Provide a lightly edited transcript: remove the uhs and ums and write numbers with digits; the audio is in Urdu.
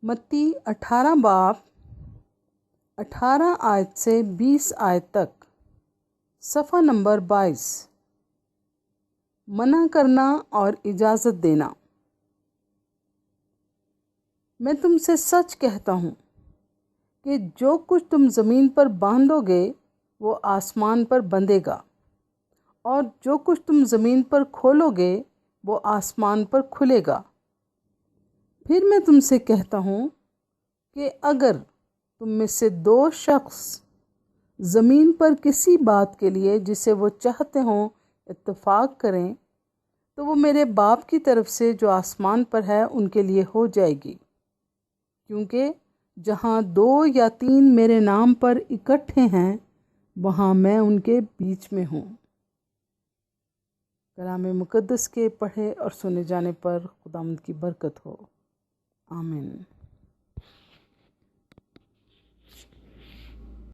متی 18 باب 18 آیت سے 20 آیت تک، صفحہ نمبر 22۔ منع کرنا اور اجازت دینا۔ میں تم سے سچ کہتا ہوں کہ جو کچھ تم زمین پر باندھو گے وہ آسمان پر بندھے گا، اور جو کچھ تم زمین پر کھولو گے وہ آسمان پر کھلے گا۔ پھر میں تم سے کہتا ہوں کہ اگر تم میں سے 2 شخص زمین پر کسی بات کے لیے جسے وہ چاہتے ہوں اتفاق کریں تو وہ میرے باپ کی طرف سے جو آسمان پر ہے ان کے لیے ہو جائے گی، کیونکہ جہاں 2 یا 3 میرے نام پر اکٹھے ہیں وہاں میں ان کے بیچ میں ہوں۔ کلام مقدس کے پڑھے اور سنے جانے پر خداوند کی برکت ہو۔ آمین۔